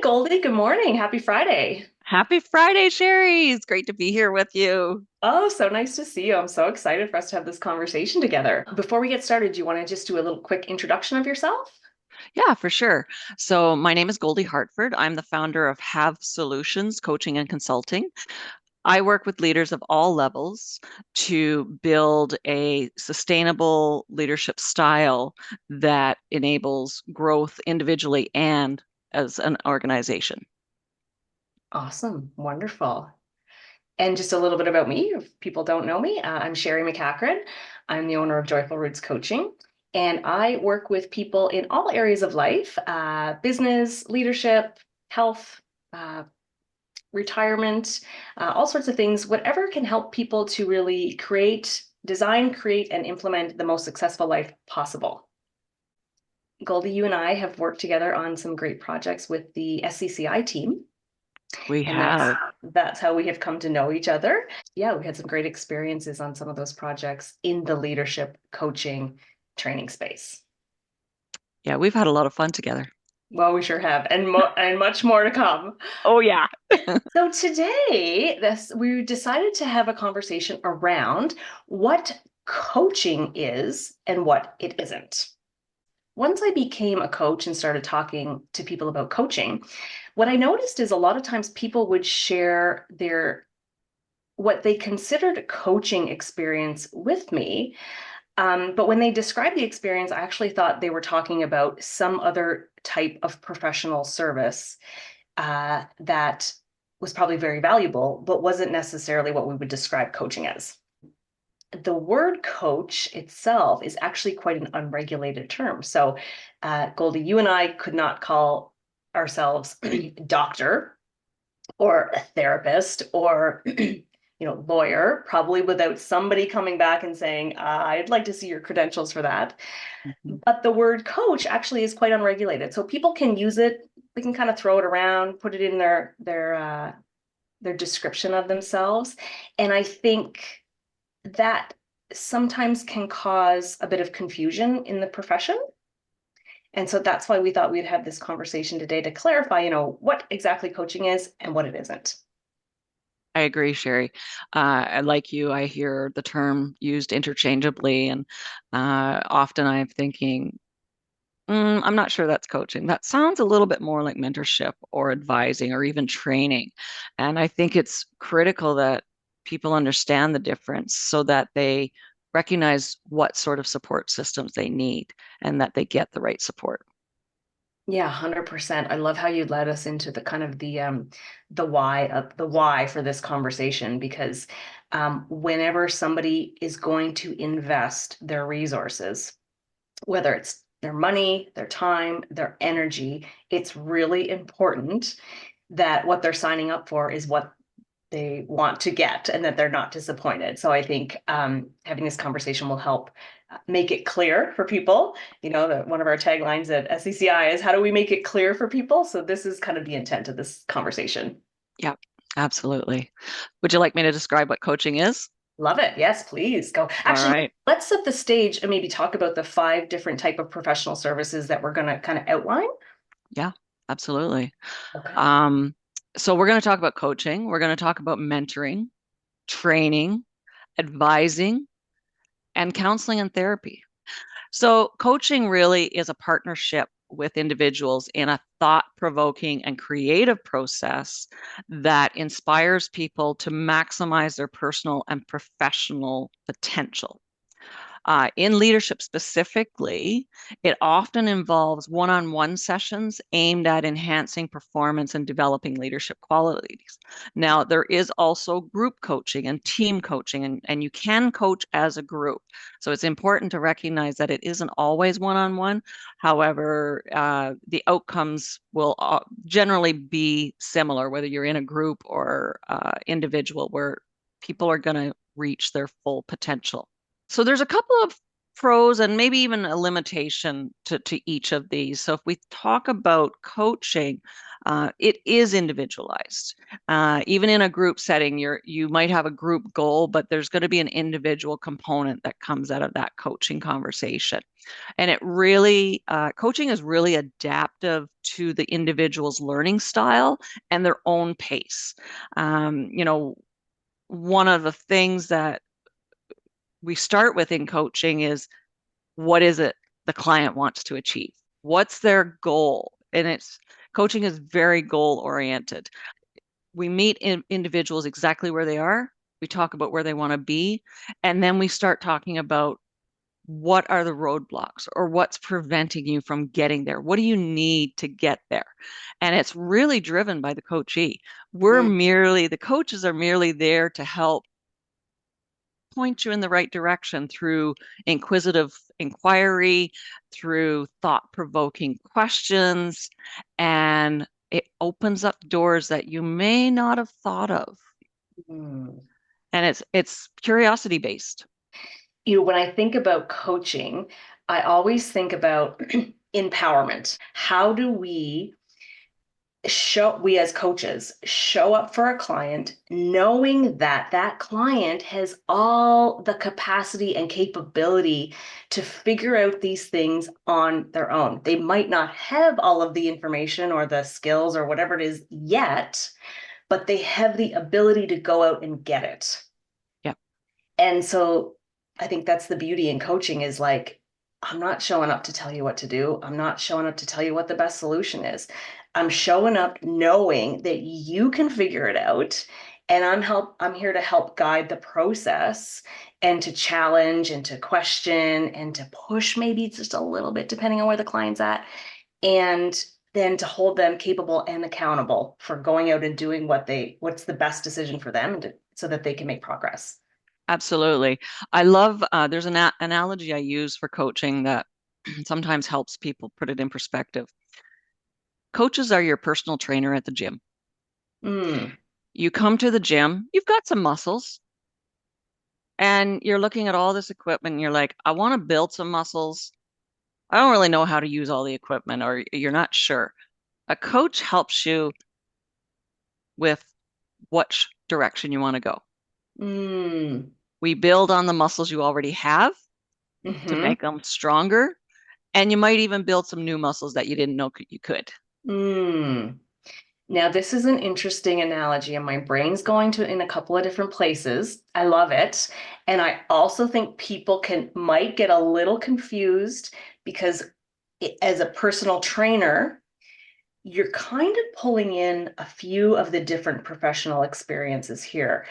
Goldie. Good morning. Happy Friday. Happy Friday, Sherry. It's great to be here with you. Oh, so nice to see you. I'm so excited for us to have this conversation together. Before we get started, do you want to just do a little quick introduction of yourself? Yeah, for sure. So, my name is Goldie Hartford. I'm the founder of Have Solutions Coaching and Consulting. I work with leaders of all levels to build a sustainable leadership style that enables growth individually and as an organization. Awesome. Wonderful. And just a little bit about me, if people don't know me, I'm Sherry McCachran. I'm the owner of Joyful Roots Coaching, and I work with people in all areas of life, business, leadership, health, uh, retirement, all sorts of things, whatever can help people to really design, create, and implement the most successful life possible. Goldie, you and I have worked together on some great projects with the SCCi team, We and that's have, that's how we have come to know each other. Yeah, we had some great experiences on some of those projects in the leadership coaching training space. yeah, we've had a lot of fun together. Well, we sure have, and much more to come. Oh, yeah. So today, this we decided to have a conversation around what coaching is and what it isn't. Once I became a coach and started talking to people about coaching, what I noticed is a lot of times people would share their what they considered coaching experience with me. But when they described the experience, I actually thought they were talking about some other type of professional service that was probably very valuable, but wasn't necessarily what we would describe coaching as. The word coach itself is actually quite an unregulated term. So, Goldie, you and I could not call ourselves a doctor or a therapist or lawyer, probably without somebody coming back and saying, I'd like to see your credentials for that. Mhm. But the word coach actually is quite unregulated. So people can use it, they can kind of throw it around, put it in their description of themselves. And I think that sometimes can cause a bit of confusion in the profession. And so that's why we thought we'd have this conversation today to clarify, what exactly coaching is and what it isn't. I agree, Sherry. Like you, I hear the term used interchangeably, and often I'm thinking, I'm not sure that's coaching. That sounds a little bit more like mentorship or advising or even training. And I think it's critical that people understand the difference so that they recognize what sort of support systems they need and that they get the right support. Yeah, 100%. I love how you led us into the kind of the why for this conversation because whenever somebody is going to invest their resources, whether it's their money, their time, their energy, it's really important that what they're signing up for is what they want to get and that they're not disappointed. So I think having this conversation will help make it clear for people. That one of our taglines at SCCi is how do we make it clear for people? So this is kind of the intent of this conversation. Yeah, absolutely. Would you like me to describe what coaching is? Love it. Yes, please go. All Actually, right. let's set the stage and maybe talk about the five different type of professional services that we're going to kind of outline. Yeah, absolutely. Okay. Um, so we're going to talk about coaching. We're going to talk about mentoring, training, advising, and counseling and therapy. So coaching really is a partnership with individuals in a thought-provoking and creative process that inspires people to maximize their personal and professional potential. In leadership specifically, it often involves one on one sessions aimed at enhancing performance and developing leadership qualities. Now, there is also group coaching and team coaching, and you can coach as a group. So it's important to recognize that it isn't always one on one. However, the outcomes will generally be similar, whether you're in a group or individual, where people are going to reach their full potential. So there's a couple of pros and maybe even a limitation to each of these. So if we talk about coaching, it is individualized. Even in a group setting, you might have a group goal, but there's going to be an individual component that comes out of that coaching conversation. And it really, coaching is really adaptive to the individual's learning style and their own pace. You know, one of the things that we start with in coaching is, what is it the client wants to achieve? What's their goal? And coaching is very goal oriented. We meet individuals exactly where they are. We talk about where they want to be. And then we start talking about, what are the roadblocks, or what's preventing you from getting there? What do you need to get there? And it's really driven by the coachee. The coaches are merely there to help point you in the right direction through inquisitive inquiry, through thought-provoking questions, and it opens up doors that you may not have thought of. Mm. And it's curiosity based. When I think about coaching, I always think about empowerment. How do we as coaches show up for a client knowing that that client has all the capacity and capability to figure out these things on their own? They might not have all of the information or the skills or whatever it is yet, but they have the ability to go out and get it. Yeah, And so I think that's the beauty in coaching, is like, I'm not showing up to tell you what to do. I'm not showing up to tell you what the best solution is. I'm showing up knowing that you can figure it out. And I'm here to help guide the process, and to challenge and to question and to push maybe just a little bit, depending on where the client's at. And then to hold them capable and accountable for going out and doing what's the best decision for them, so that they can make progress. absolutely. I love, there's an analogy I use for coaching that sometimes helps people put it in perspective. Coaches are your personal trainer at the gym. Mm, You come to the gym, you've got some muscles, and you're looking at all this equipment, and you're like, I want to build some muscles. I don't really know how to use all the equipment, or you're not sure. A coach helps you with which direction you want to go. mm, We build on the muscles you already have to mm-hmm, make them stronger, and you might even build some new muscles that you didn't know you could. mm. Now, this is an interesting analogy, and my brain's going to in a couple of different places. I love it. And I also think people might get a little confused, because as a personal trainer, you're kind of pulling in a few of the different professional experiences here,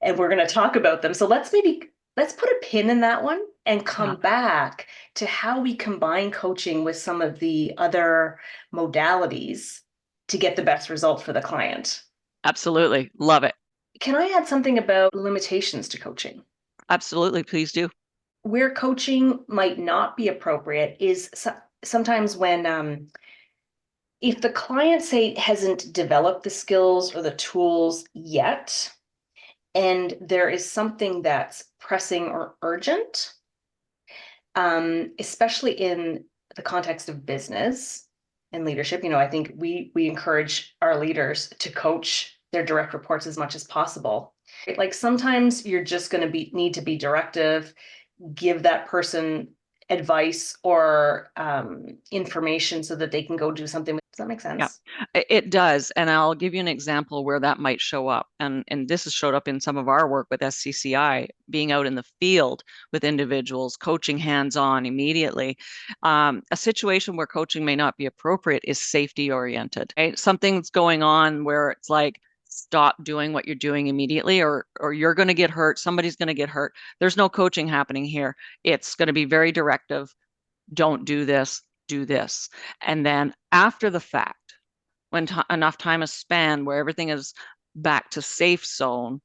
and we're going to talk about them. So let's put a pin in that one and Yeah, come back to how we combine coaching with some of the other modalities to get the best result for the client. absolutely. Love it. Can I add something about limitations to coaching? Absolutely. Please do. Where coaching might not be appropriate is sometimes when if the client, say, hasn't developed the skills or the tools yet, and there is something that's pressing or urgent, especially in the context of business and leadership. I think we encourage our leaders to coach their direct reports as much as possible. Like, sometimes you're just going to need to be directive, give that person advice or information so that they can go do something. Does that make Yeah, sense? it does. And I'll give you an example where that might show up. And this has showed up in some of our work with SCCi, being out in the field with individuals, coaching hands-on immediately. A situation where coaching may not be appropriate is safety oriented. Right? Something's going on where it's like, stop doing what you're doing immediately, or you're going to get hurt. Somebody's going to get hurt. There's no coaching happening here. It's going to be very directive. Don't do this, do this. And then after the fact, when enough time is spent where everything is back to safe zone,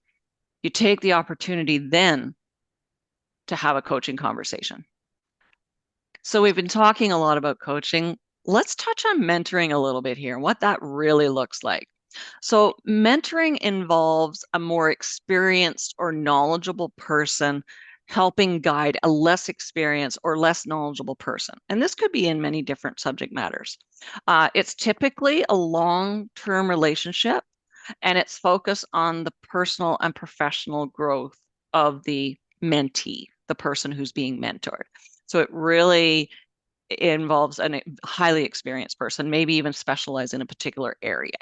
you take the opportunity then to have a coaching conversation. So we've been talking a lot about coaching. Let's touch on mentoring a little bit here and what that really looks like. So mentoring involves a more experienced or knowledgeable person helping guide a less experienced or less knowledgeable person. And this could be in many different subject matters. It's typically a long-term relationship, and it's focused on the personal and professional growth of the mentee, the person who's being mentored. So it really involves a highly experienced person, maybe even specialize in a particular area.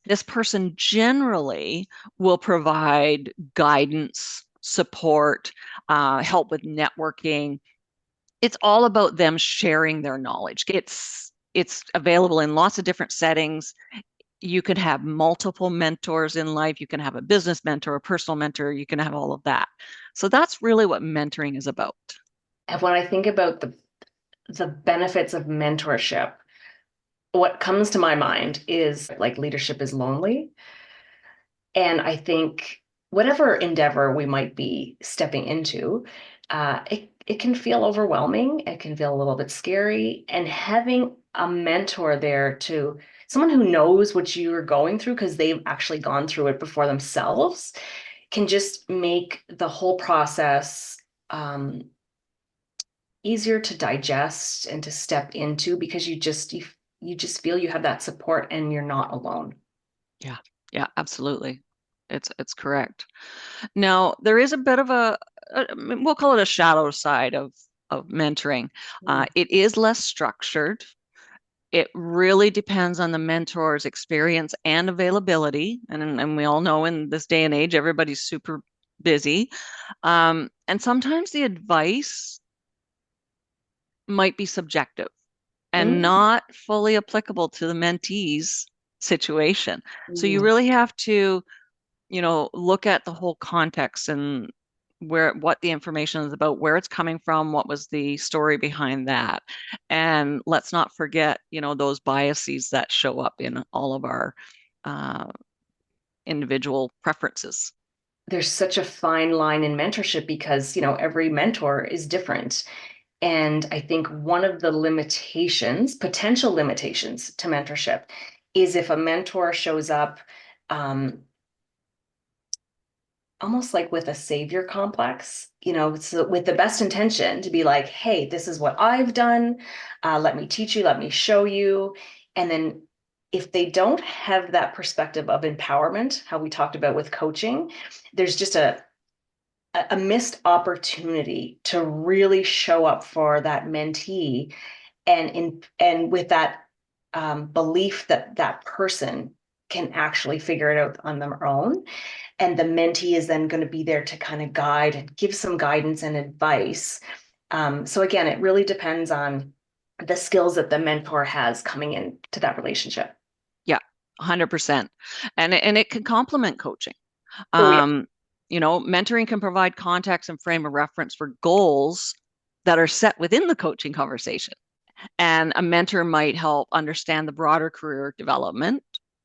This person generally will provide guidance, support, help with networking. It's all about them sharing their knowledge. It's available in lots of different settings. You could have multiple mentors in life. You can have a business mentor, a personal mentor. You can have all of that. So that's really what mentoring is about. And when I think about the benefits of mentorship, what comes to my mind is like leadership is lonely. And I think whatever endeavor we might be stepping into, it can feel overwhelming. It can feel a little bit scary. And having a mentor there to someone who knows what you're going through because they've actually gone through it before themselves can just make the whole process easier to digest and to step into because you just feel you have that support and you're not alone. Yeah, yeah, absolutely. It's correct. Now, there is a bit of we'll call it a shadow side of mentoring. Mm. It is less structured. It really depends on the mentor's experience and availability. And we all know in this day and age, everybody's super busy. And sometimes the advice might be subjective and Mm. not fully applicable to the mentee's situation. So you Mm. really have to, look at the whole context and what the information is about, where it's coming from, what was the story behind that. And let's not forget, those biases that show up in all of our uh, individual preferences. There's such a fine line in mentorship because, every mentor is different. And I think one of the limitations, potential limitations to mentorship is if a mentor shows up um, almost like with a savior complex, so with the best intention to be like, hey, this is what I've done. Let me teach you, let me show you. And then if they don't have that perspective of empowerment, how we talked about with coaching, there's just a missed opportunity to really show up for that mentee and with that belief that that person can actually figure it out on their own, and the mentee is then going to be there to kind of guide and give some guidance and advice. So again, it really depends on the skills that the mentor has coming into that relationship. Yeah, 100%. And it can complement coaching. Oh yeah. Um, Mentoring can provide context and frame of reference for goals that are set within the coaching conversation. And a mentor might help understand the broader career development,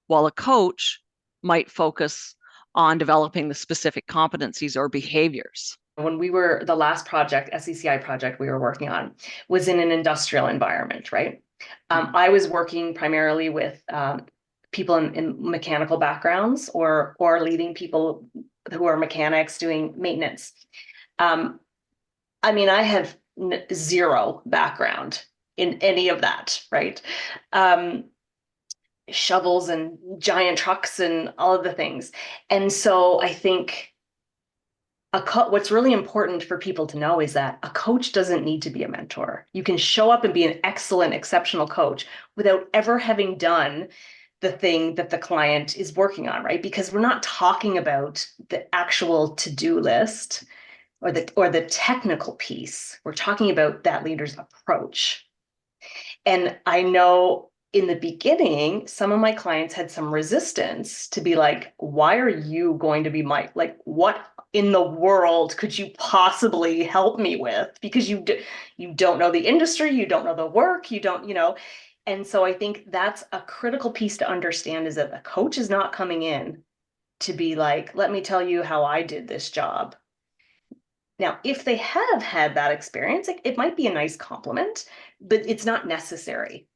while a coach might focus on developing the specific competencies or behaviors. When the last project, SCCi project we were working on was in an industrial environment, right? Mhm. I was working primarily with people in mechanical backgrounds or leading people who are mechanics doing maintenance. Um, I mean, I have zero background in any of that, right? Um, Shovels and giant trucks and all of the things. And so I think what's really important for people to know is that a coach doesn't need to be a mentor. You can show up and be an excellent, exceptional coach without ever having done the thing that the client is working on, right? Because we're not talking about the actual to-do list or the technical piece. We're talking about that leader's approach. And I know in the beginning, some of my clients had some resistance to be like, why are you going to be like, what in the world could you possibly help me with? Because you don't know the industry, you don't know the work, you don't. And so I think that's a critical piece to understand is that the coach is not coming in to be like, let me tell you how I did this job. Now, if they have had that experience, it might be a nice compliment, but it's not necessary.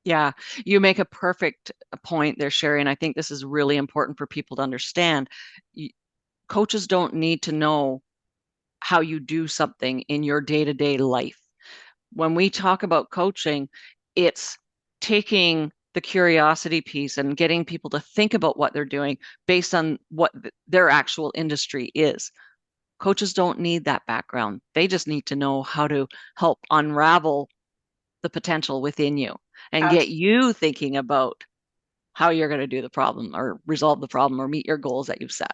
Yeah, you make a perfect point there, Sherry, and I think this is really important for people to understand. Coaches don't need to know how you do something in your day-to-day life. When we talk about coaching, it's taking the curiosity piece and getting people to think about what they're doing based on what their actual industry is. Coaches don't need that background. They just need to know how to help unravel the potential within you and get you thinking about how you're going to do the problem or resolve the problem or meet your goals that you've set.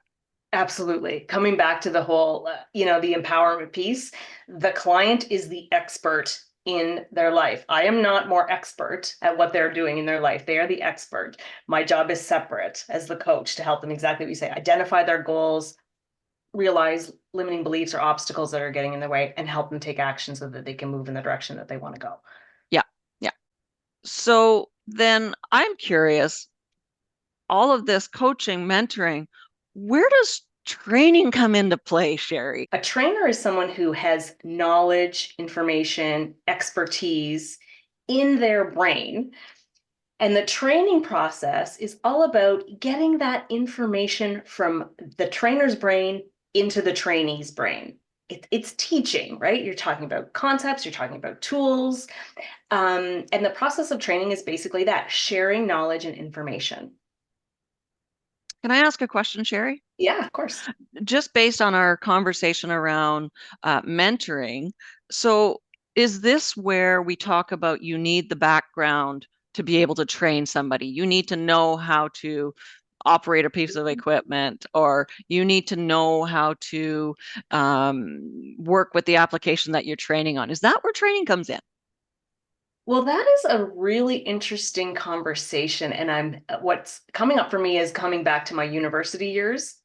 Absolutely. Coming back to the whole, the empowerment piece, the client is the expert in their life. I am not more expert at what they're doing in their life. They are the expert. My job is separate as the coach to help them exactly what you say, identify their goals, realize limiting beliefs or obstacles that are getting in their way, and help them take action so that they can move in the direction that they want to go. Yeah. Yeah. So then I'm curious, all of this coaching, mentoring, where does training come into play, Sherry? A trainer is someone who has knowledge, information, expertise in their brain. And the training process is all about getting that information from the trainer's brain into the trainee's brain. It's teaching, right? You're talking about concepts, you're talking about tools. And the process of training is basically that, sharing knowledge and information. Can I ask a question, Sherry? Yeah, of course. Just based on our conversation around mentoring, so is this where we talk about you need the background to be able to train somebody? You need to know how to operate a piece of equipment, or you need to know how to work with the application that you're training on. Is that where training comes in? Well, that is a really interesting conversation. And what's coming up for me is coming back to my university years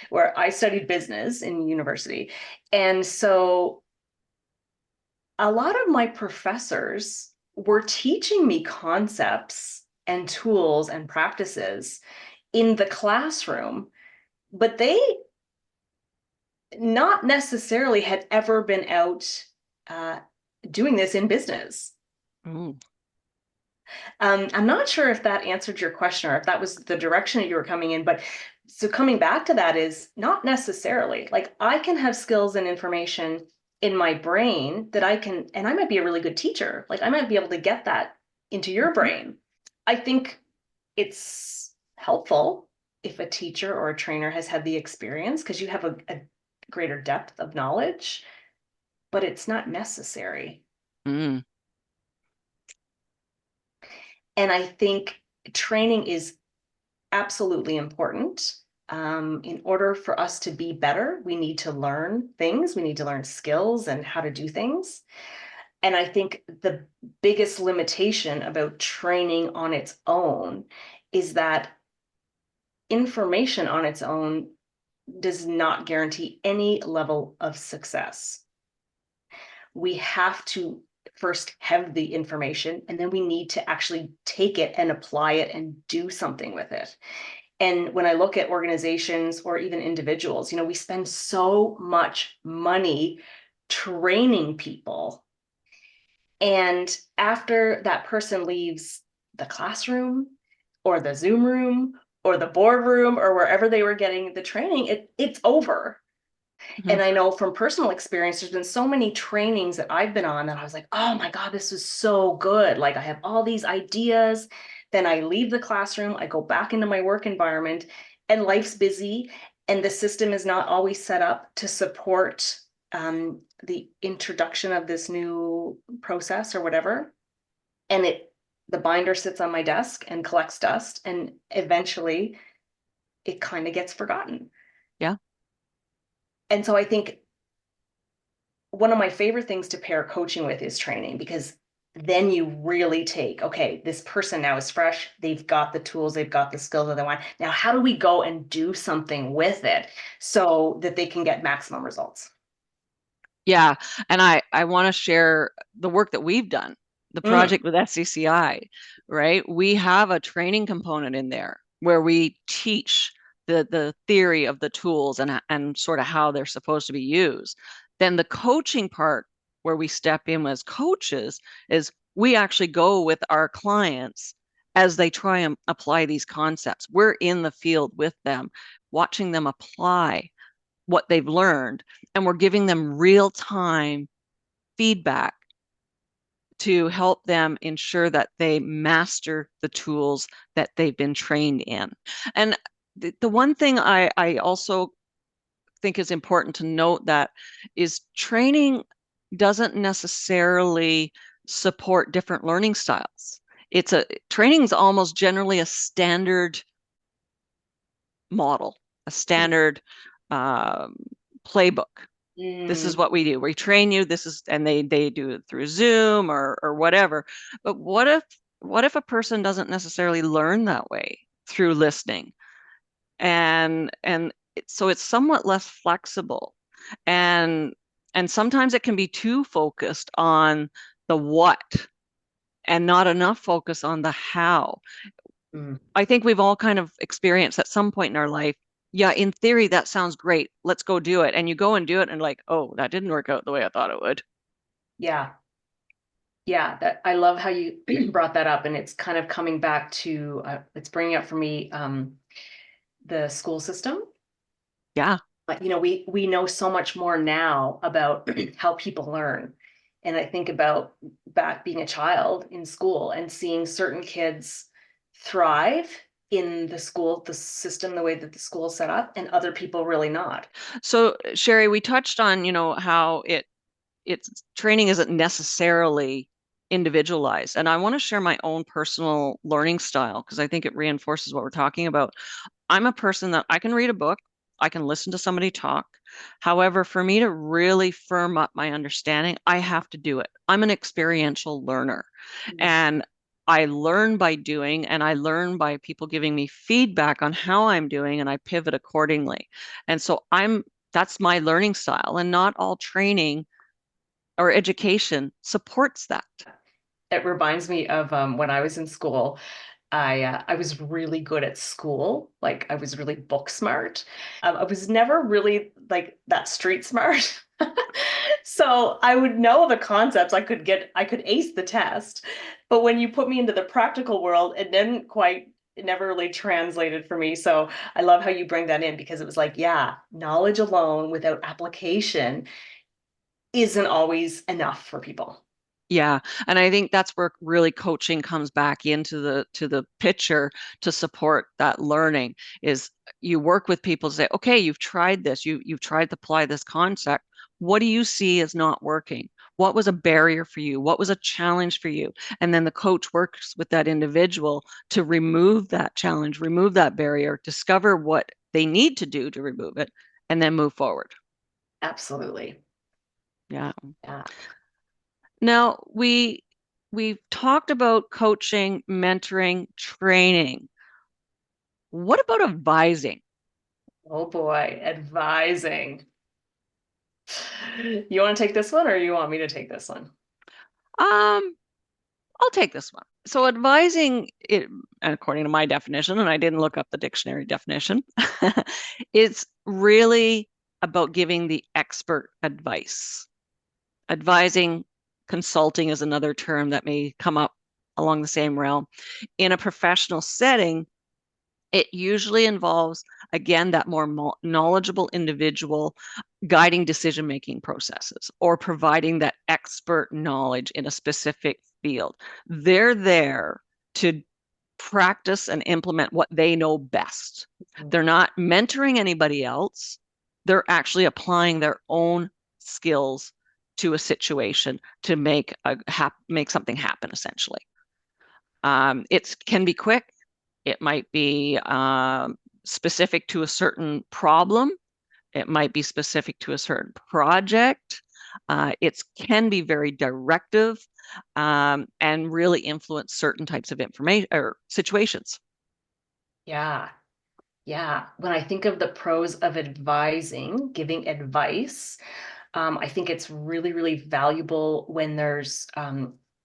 where I studied business in university. And so a lot of my professors were teaching me concepts and tools and practices in the classroom, but they not necessarily had ever been out uh, doing this in business. Mm. I'm not sure if that answered your question or if that was the direction that you were coming in, but so coming back to that is not necessarily. Like I can have skills and information in my brain that I can, and I might be a really good teacher. Like I might be able to get that into your Mhm. brain. I think it's helpful if a teacher or a trainer has had the experience because you have a greater depth of knowledge, but it's not necessary. Mm. And I think training is absolutely important. In order for us to be better, we need to learn things, we need to learn skills and how to do things. And I think the biggest limitation about training on its own is that information on its own does not guarantee any level of success. We have to first have the information, and then we need to actually take it and apply it and do something with it. And when I look at organizations or even individuals, we spend so much money training people. And after that person leaves the classroom or the Zoom room or the boardroom or wherever they were getting the training, it's over. Mhm. And I know from personal experience, there's been so many trainings that I've been on that I was like, oh my God, this was so good. Like I have all these ideas. Then I leave the classroom, I go back into my work environment, and life's busy. And the system is not always set up to support the introduction of this new process or whatever. And the binder sits on my desk and collects dust. And eventually it kind of gets forgotten. Yeah. And so I think one of my favorite things to pair coaching with is training because then you really take, okay, this person now is fresh. They've got the tools, they've got the skills that they want. Now, how do we go and do something with it so that they can get maximum results? Yeah, and I want to share the work that we've done, the Mm, project with SCCi, right? We have a training component in there where we teach the theory of the tools and sort of how they're supposed to be used. Then the coaching part where we step in as coaches is we actually go with our clients as they try and apply these concepts. We're in the field with them, watching them apply what they've learned, and we're giving them real time feedback to help them ensure that they master the tools that they've been trained in. And the one thing I also think is important to note that is training doesn't necessarily support different learning styles. Training is almost generally a standard model, a standard um, playbook. This is Mm, what we do. We train you. This is, and they do it through Zoom or whatever. But what if a person doesn't necessarily learn that way through listening? So it's somewhat less flexible, and and sometimes it can be too focused on the what and not enough focus on the how. mm. I think we've all kind of experienced at some point in our life, yeah, in theory, that sounds great. Let's go do it. And you go and do it and like, oh, that didn't work out the way I thought it would. Yeah. Yeah, that I love how you brought that up, and it's kind of coming back to it's bringing up for me the school system. Yeah. But we know so much more now about how people learn, and I think about back being a child in school and seeing certain kids thrive in the system, the way that the school is set up, and other people really not. So Sherry, we touched on, how it's training isn't necessarily individualized. And I want to share my own personal learning style because I think it reinforces what we're talking about. I'm a person that I can read a book, I can listen to somebody talk. However, for me to really firm up my understanding, I have to do it. I'm an experiential learner, Mm. and I learn by doing, and I learn by people giving me feedback on how I'm doing, and I pivot accordingly. And so that's my learning style, and not all training or education supports that. It reminds me of when I was in school. I was really good at school. Like I was really book smart. I was never really like that street smart. So I would know the concepts. I could ace the test. But when you put me into the practical world, it never really translated for me. So I love how you bring that in because it was like, yeah, knowledge alone without application isn't always enough for people. Yeah, and I think that's where really coaching comes back into the picture to support that learning is you work with people to say, okay, you've tried this, you've tried to apply this concept. What do you see as not working? What was a barrier for you? What was a challenge for you? And then the coach works with that individual to remove that challenge, remove that barrier, discover what they need to do to remove it, and then move forward. Absolutely. Yeah. Yeah. Now, we've talked about coaching, mentoring, training. What about advising? Oh boy, advising. You want to take this one or you want me to take this one? Um, I'll take this one. So advising it, and according to my definition, and I didn't look up the dictionary definition, it's really about giving the expert advice. Advising, consulting is another term that may come up along the same realm. In a professional setting, it usually involves, again, that more knowledgeable individual guiding decision-making processes or providing that expert knowledge in a specific field. They're there to practice and implement what they know best. They're not mentoring anybody else. They're actually applying their own skills to a situation to make something happen, essentially. It can be quick. It might be specific to a certain problem. It might be specific to a certain project. It can be very directive and really influence certain types of information or situations. Yeah. Yeah. When I think of the pros of advising, giving advice, I think it's really, really valuable when there's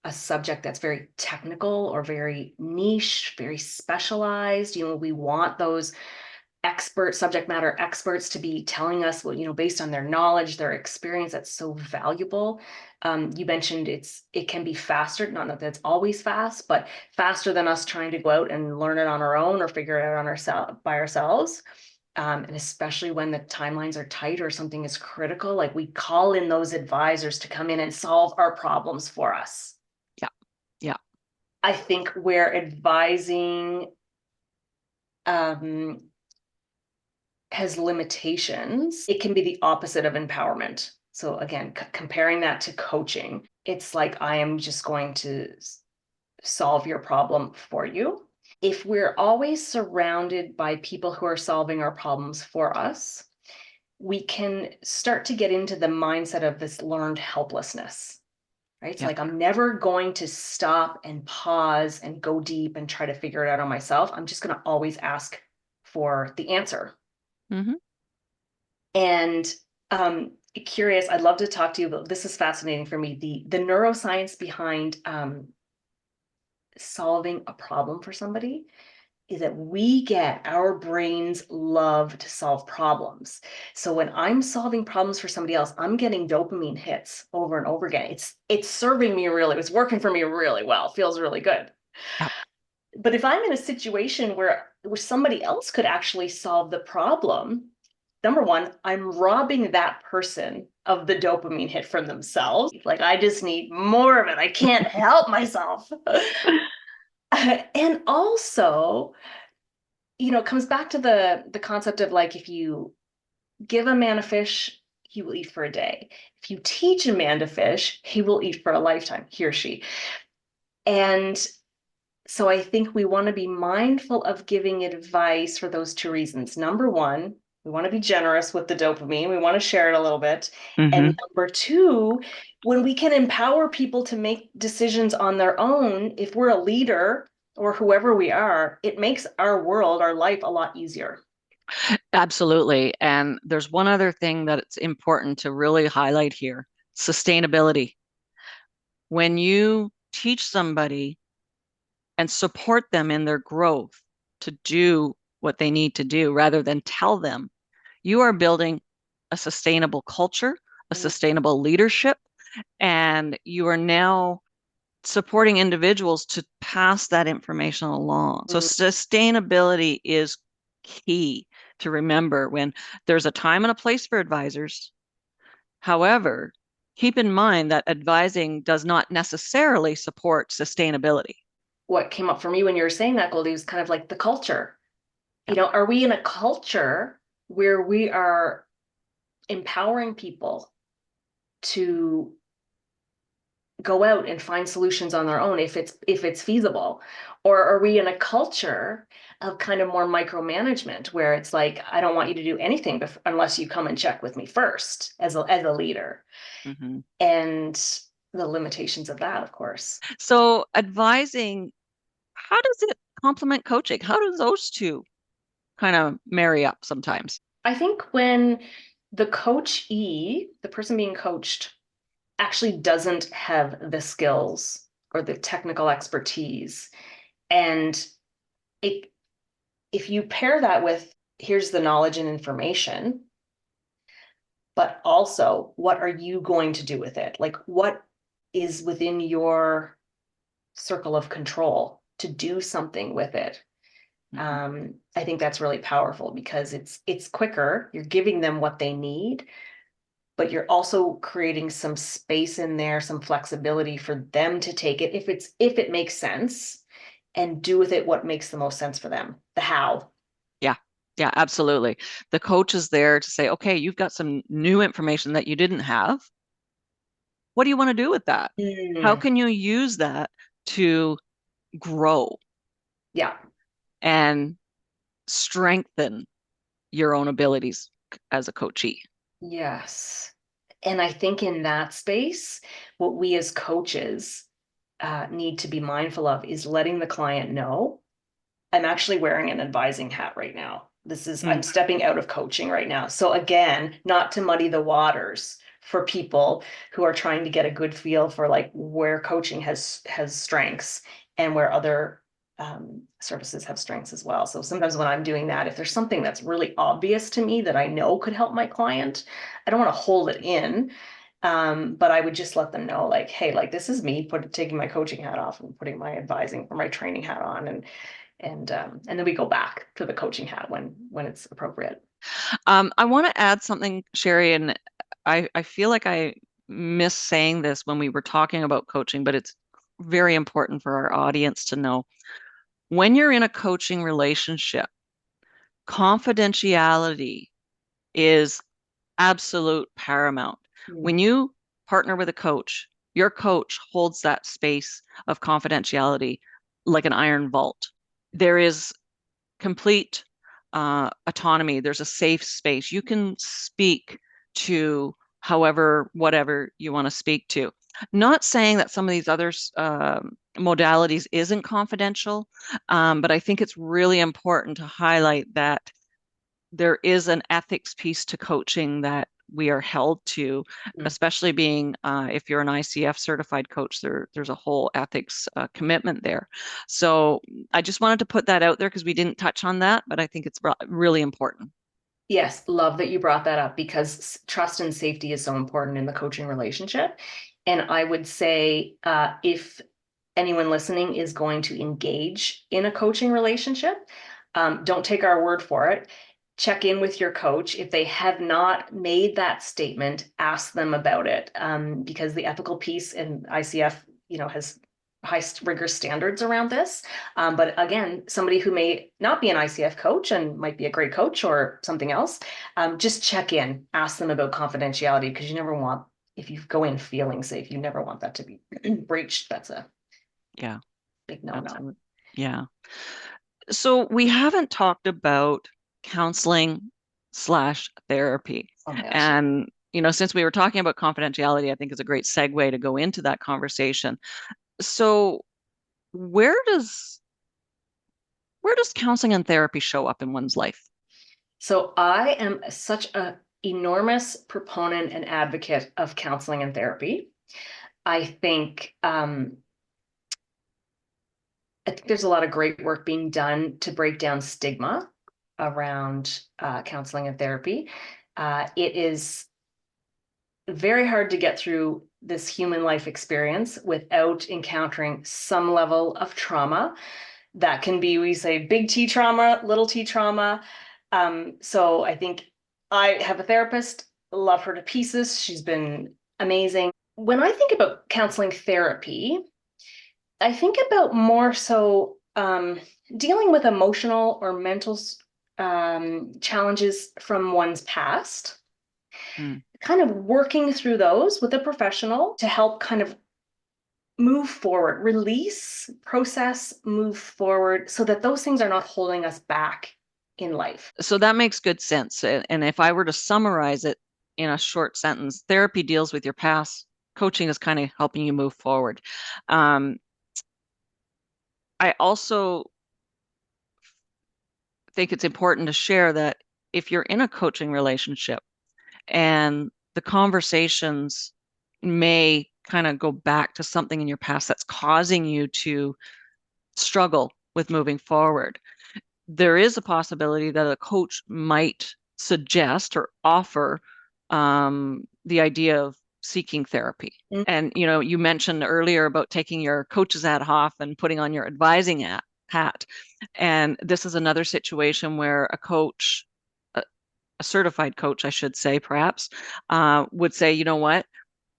a subject that's very technical or very niche, very specialized. We want those subject matter experts to be telling us what, based on their knowledge, their experience. That's so valuable. You mentioned it can be faster, not that it's always fast, but faster than us trying to go out and learn it on our own or figure it out by ourselves. And especially when the timelines are tight or something is critical, like we call in those advisors to come in and solve our problems for us. Yeah. Yeah. I think where advising has limitations, it can be the opposite of empowerment. So again, comparing that to coaching, it's like I am just going to solve your problem for you. If we're always surrounded by people who are solving our problems for us, we can start to get into the mindset of this learned helplessness, right? It's Yeah. like I'm never going to stop and pause and go deep and try to figure it out on myself. I'm just going to always ask for the answer. Mm-hmm. And curious, I'd love to talk to you about this. Is fascinating for me, the neuroscience behind solving a problem for somebody is that our brains love to solve problems. So when I'm solving problems for somebody else, I'm getting dopamine hits over and over again. It's serving me really, it's working for me really well, feels really good. Yeah. But if I'm in a situation where somebody else could actually solve the problem, number one, I'm robbing that person of the dopamine hit from themselves. Like I just need more of it. I can't help myself. And also, it comes back to the concept of like, if you give a man a fish, he will eat for a day. If you teach a man to fish, he will eat for a lifetime, he or she. And so I think we want to be mindful of giving advice for those two reasons. Number one, we want to be generous with the dopamine. We want to share it a little bit. Mm-hmm. And number two, when we can empower people to make decisions on their own, if we're a leader or whoever we are, it makes our world, our life a lot easier. Absolutely. And there's one other thing that it's important to really highlight here, sustainability. When you teach somebody and support them in their growth to do what they need to do rather than tell them, you are building a sustainable culture, a sustainable leadership, and you are now supporting individuals to pass that information along. So sustainability is key to remember when there's a time and a place for advisors. However, keep in mind that advising does not necessarily support sustainability. What came up for me when you were saying that, Goldie, was kind of like the culture. Yeah. Are we in a culture where we are empowering people to go out and find solutions on their own if it's feasible, or are we in a culture of kind of more micromanagement where it's like I don't want you to do anything unless you come and check with me first as a leader, Mm-hmm. and the limitations of that, of course. So advising, how does it complement coaching? How do those two kind of marry up sometimes? I think when the coachee, the person being coached, actually doesn't have the skills or the technical expertise, and it if you pair that with here's the knowledge and information, but also what are you going to do with it? Like what is within your circle of control to do something with it? Mm-hmm. I think that's really powerful because it's quicker. You're giving them what they need, but you're also creating some space in there, some flexibility for them to take it if it makes sense and do with it what makes the most sense for them. The how. Yeah. Yeah, absolutely. The coach is there to say, okay, you've got some new information that you didn't have. What do you want to do with that? How Mm, can you use that to grow yeah. and strengthen your own abilities as a coachee? Yes. And I think in that space, what we as coaches need to be mindful of is letting the client know I'm actually wearing an advising hat right now. I'm Mm, stepping out of coaching right now. So again, not to muddy the waters for people who are trying to get a good feel for like where coaching has strengths and where other services have strengths as well. So sometimes when I'm doing that, if there's something that's really obvious to me that I know could help my client, I don't want to hold it in. But I would just let them know, like, hey, like this is me taking my coaching hat off and putting my advising or my training hat on, and then we go back to the coaching hat when it's appropriate. I want to add something, Sherry, and I feel like I miss saying this when we were talking about coaching, but it's very important for our audience to know. When you're in a coaching relationship, confidentiality is absolute paramount. Mm. When you partner with a coach, your coach holds that space of confidentiality like an iron vault. There is complete autonomy. There's a safe space. You can speak to however, whatever you want to speak to. Not saying that some of these other modalities isn't confidential, but I think it's really important to highlight that there is an ethics piece to coaching that we are held to, Mm. especially being if you're an ICF certified coach, there's a whole ethics commitment there. So I just wanted to put that out there because we didn't touch on that, but I think it's really important. Yes, love that you brought that up because trust and safety is so important in the coaching relationship. And I would say if anyone listening is going to engage in a coaching relationship, don't take our word for it. Check in with your coach. If they have not made that statement, ask them about it, because the ethical piece in ICF, has high rigorous standards around this. But again, somebody who may not be an ICF coach and might be a great coach or something else, just check in, ask them about confidentiality because you never want, if you go in feeling safe, you never want that to be breached. That's a Yeah, big no-no. absolutely. Yeah. So we haven't talked about counseling slash therapy. Oh my gosh. And, since we were talking about confidentiality, I think is a great segue to go into that conversation. So where does where does counseling and therapy show up in one's life? So I am such a enormous proponent and advocate of counseling and therapy. I think I think there's a lot of great work being done to break down stigma around counseling and therapy. It is very hard to get through this human life experience without encountering some level of trauma. That can be, we say, big T trauma, little T trauma. So I think I have a therapist, love her to pieces. She's been amazing. When I think about counseling therapy, I think about more so dealing with emotional or mental challenges from one's past, Mm. kind of working through those with a professional to help kind of move forward, release, process, move forward so that those things are not holding us back in life. So that makes good sense. And if I were to summarize it in a short sentence, therapy deals with your past, coaching is kind of helping you move forward. Um, I also think it's important to share that if you're in a coaching relationship and the conversations may kind of go back to something in your past that's causing you to struggle with moving forward, there is a possibility that a coach might suggest or offer the idea of seeking therapy. Mm. And you mentioned earlier about taking your coach's hat off and putting on your advising hat. And this is another situation where a coach, a certified coach, I should say, perhaps, would say, you know what,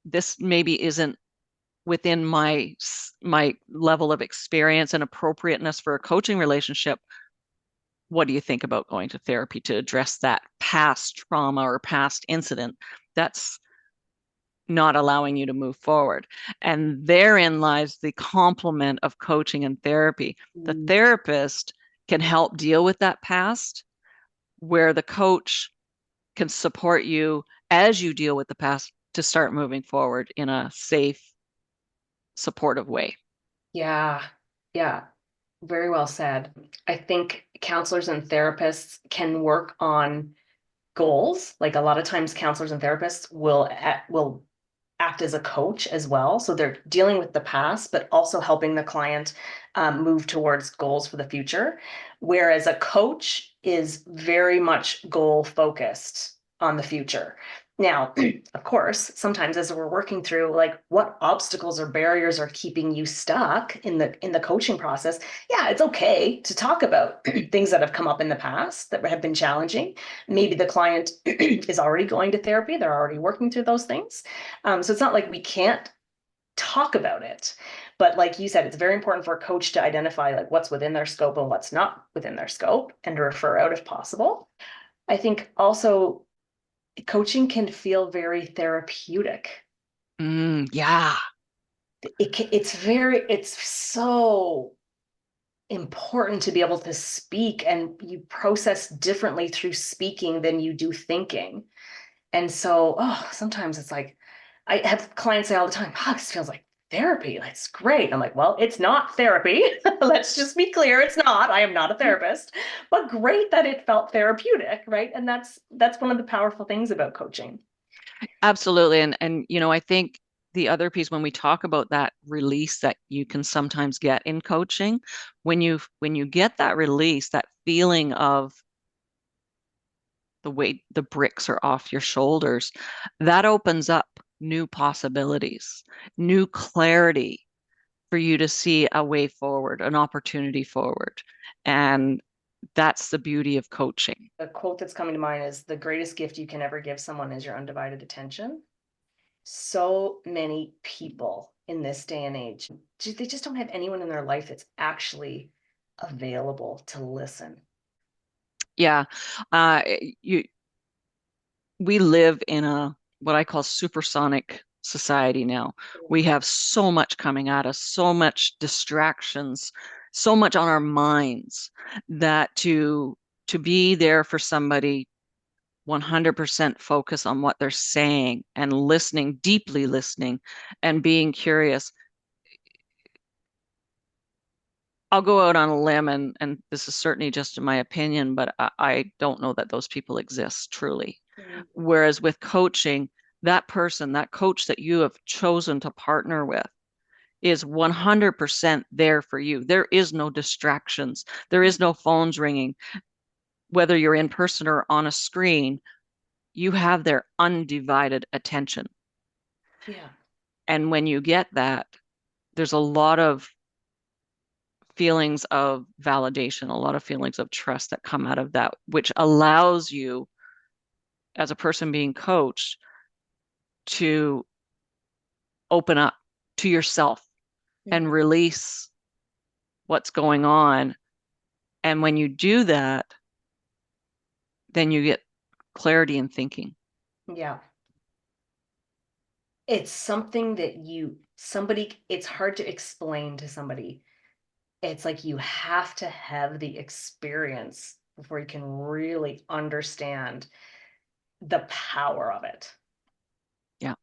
this maybe isn't within my level of experience and appropriateness for a coaching relationship. What do you think about going to therapy to address that past trauma or past incident that's not allowing you to move forward? And therein lies the complement of coaching and therapy. The Mm. therapist can help deal with that past, where the coach can support you as you deal with the past to start moving forward in a safe, supportive way. Yeah, yeah, very well said. I think counselors and therapists can work on goals. Like a lot of times, counselors and therapists will act as a coach as well. So they're dealing with the past, but also helping the client move towards goals for the future. Whereas a coach is very much goal focused on the future. Now, of course, sometimes as we're working through like what obstacles or barriers are keeping you stuck in the coaching process, yeah, it's okay to talk about things that have come up in the past that have been challenging. Maybe the client is already going to therapy, they're already working through those things. So it's not like we can't talk about it. But like you said, it's very important for a coach to identify like what's within their scope and what's not within their scope and to refer out if possible. I think also coaching can feel very therapeutic. Yeah. It's so important to be able to speak, and you process differently through speaking than you do thinking. And so, oh, sometimes it's like, I have clients say all the time, oh, this feels like therapy. That's great. I'm like, well, it's not therapy. Let's just be clear. It's not. I am not a therapist, but great that it felt therapeutic, right? And that's one of the powerful things about coaching. Absolutely. And I think the other piece when we talk about that release that you can sometimes get in coaching, when you get that release, that feeling of the weight, the bricks are off your shoulders, that opens up new possibilities, new clarity for you to see a way forward, an opportunity forward. And that's the beauty of coaching. The quote that's coming to mind is the greatest gift you can ever give someone is your undivided attention. So many people in this day and age, they just don't have anyone in their life that's actually available to listen. Yeah. You we live in a what I call supersonic society now. We have so much coming at us, so much distractions, so much on our minds that to be there for somebody 100% focus on what they're saying and listening, deeply listening and being curious. I'll go out on a limb and this is certainly just in my opinion, but I don't know that those people exist truly. Mm. Whereas with coaching, that person, that coach that you have chosen to partner with is 100% there for you. There is no distractions. There is no phones ringing. Whether you're in person or on a screen, you have their undivided attention. Yeah. And when you get that, there's a lot of feelings of validation, a lot of feelings of trust that come out of that, which allows you as a person being coached to open up to yourself and Mhm. release what's going on. And when you do that, then you get clarity in thinking. Yeah. It's something that it's hard to explain to somebody. It's like you have to have the experience before you can really understand the power of it. Yeah.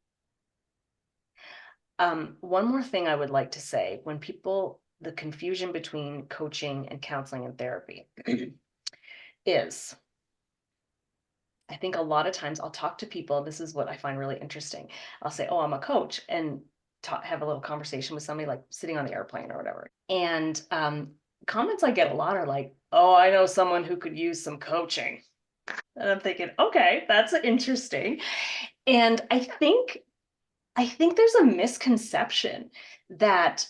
One more thing I would like to say the confusion between coaching and counseling and therapy is, I think a lot of times I'll talk to people. This is what I find really interesting. I'll say, oh, I'm a coach, and have a little conversation with somebody like sitting on the airplane or whatever. And comments I get a lot are like, oh, I know someone who could use some coaching. And I'm thinking, okay, that's interesting. And I think there's a misconception that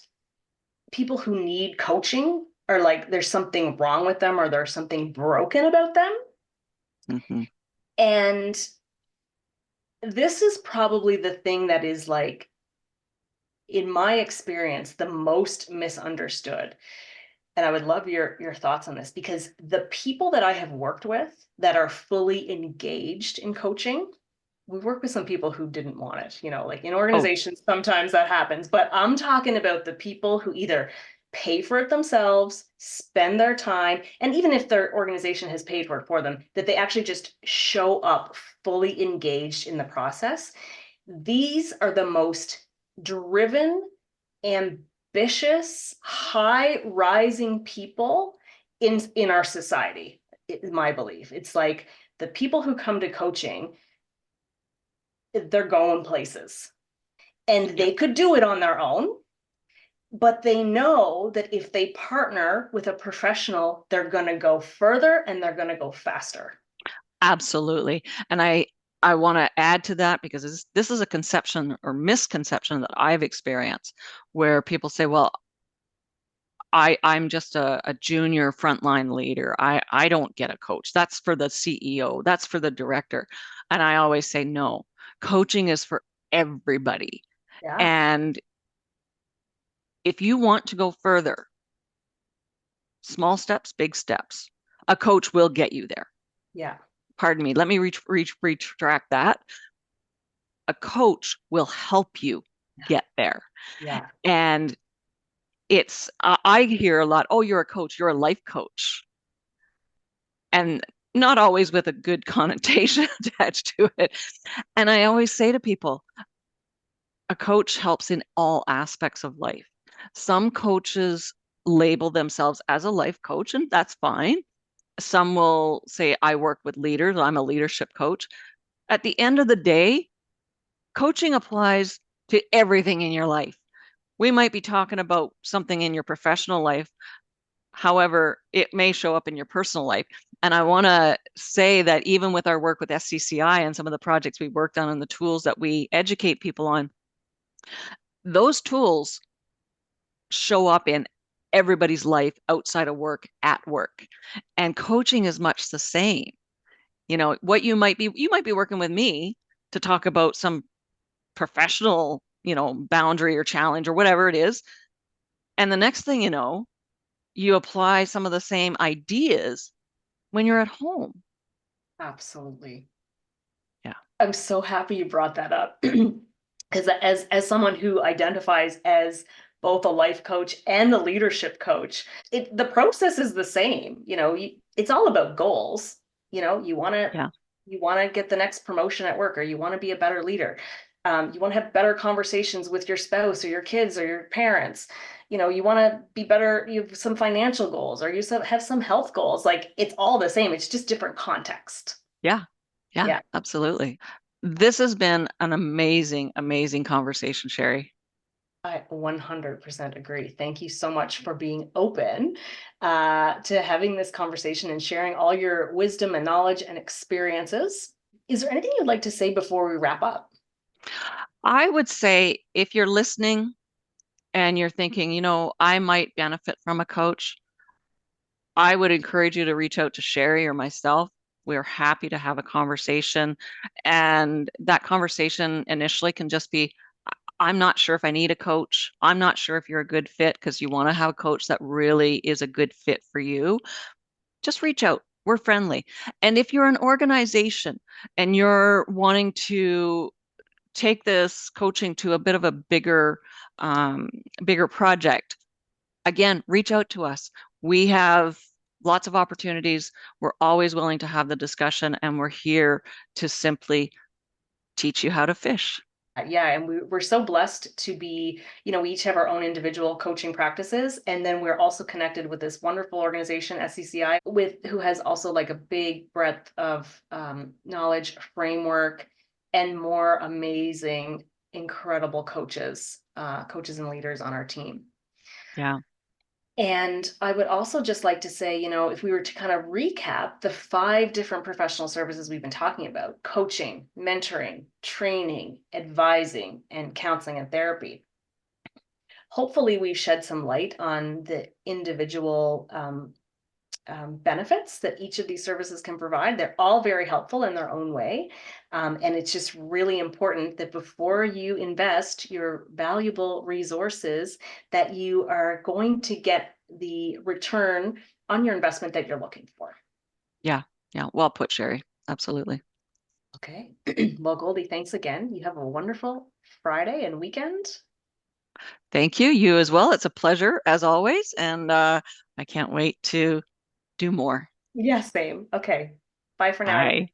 people who need coaching are like there's something wrong with them or there's something broken about them. Mm-hmm. And this is probably the thing that is like, in my experience, the most misunderstood. And I would love your thoughts on this, because the people that I have worked with that are fully engaged in coaching, we work with some people who didn't want it, like in Oh, organizations, sometimes that happens, but I'm talking about the people who either pay for it themselves, spend their time, and even if their organization has paid for it for them, that they actually just show up fully engaged in the process. These are the most driven, ambitious, high rising people in our society, is my belief. It's like the people who come to coaching, they're going places, and yeah, they could do it on their own, but they know that if they partner with a professional, they're going to go further and they're going to go faster. absolutely. And I want to add to that because this is a conception or misconception that I've experienced where people say, well, I'm just a junior frontline leader. I don't get a coach. That's for the CEO. That's for the director. And I always say, no, coaching is for everybody. Yeah. And if you want to go further, small steps, big steps, a coach will get you there. Yeah. Pardon me. Let me retract that. A coach will help you get there. Yeah. And I hear a lot, oh, you're a coach, you're a life coach. And not always with a good connotation attached to it. And I always say to people, a coach helps in all aspects of life. Some coaches label themselves as a life coach, and that's fine. Some will say, I work with leaders, I'm a leadership coach. At the end of the day, coaching applies to everything in your life. We might be talking about something in your professional life. However, it may show up in your personal life. And I want to say that even with our work with SCCi and some of the projects we worked on and the tools that we educate people on, those tools show up in everybody's life outside of work, at work. And coaching is much the same. What you might be working with me to talk about some professional, boundary or challenge or whatever it is. And the next thing you know, you apply some of the same ideas when you're at home. Absolutely. Yeah. I'm so happy you brought that up. Because as someone who identifies as both a life coach and a leadership coach, the process is the same. It's all about goals. You want to Yeah. get the next promotion at work, or you want to be a better leader. You want to have better conversations with your spouse or your kids or your parents. You want to be better. You have some financial goals, or have some health goals. Like, it's all the same. It's just different context. Yeah. Yeah. Yeah. Absolutely. This has been an amazing, amazing conversation, Sherry. I 100% agree. Thank you so much for being open to having this conversation and sharing all your wisdom and knowledge and experiences. Is there anything you'd like to say before we wrap up? I would say if you're listening and you're thinking, I might benefit from a coach, I would encourage you to reach out to Sherry or myself. We're happy to have a conversation. And that conversation initially can just be, I'm not sure if I need a coach. I'm not sure if you're a good fit because you want to have a coach that really is a good fit for you. Just reach out. We're friendly. And if you're an organization and you're wanting to take this coaching to a bit of a um, bigger project, again, reach out to us. We have lots of opportunities. We're always willing to have the discussion, and we're here to simply teach you how to fish. Yeah, and we're so blessed to be, we each have our own individual coaching practices. And then we're also connected with this wonderful organization, SCCi, who has also like a big breadth of knowledge, framework, and more amazing, incredible coaches and leaders on our team. Yeah. And I would also just like to say, if we were to kind of recap the 5 different professional services we've been talking about: coaching, mentoring, training, advising, and counseling and therapy. Hopefully, we've shed some light on the individual benefits that each of these services can provide. They're all very helpful in their own way. And it's just really important that before you invest your valuable resources, that you are going to get the return on your investment that you're looking for. Yeah. Yeah. Well put, Sherry. Absolutely. Okay. Well, Goldie, thanks again. You have a wonderful Friday and weekend. Thank you. You as well. It's a pleasure as always. And I can't wait to do more. Yeah, same. Okay. Bye for now. Bye.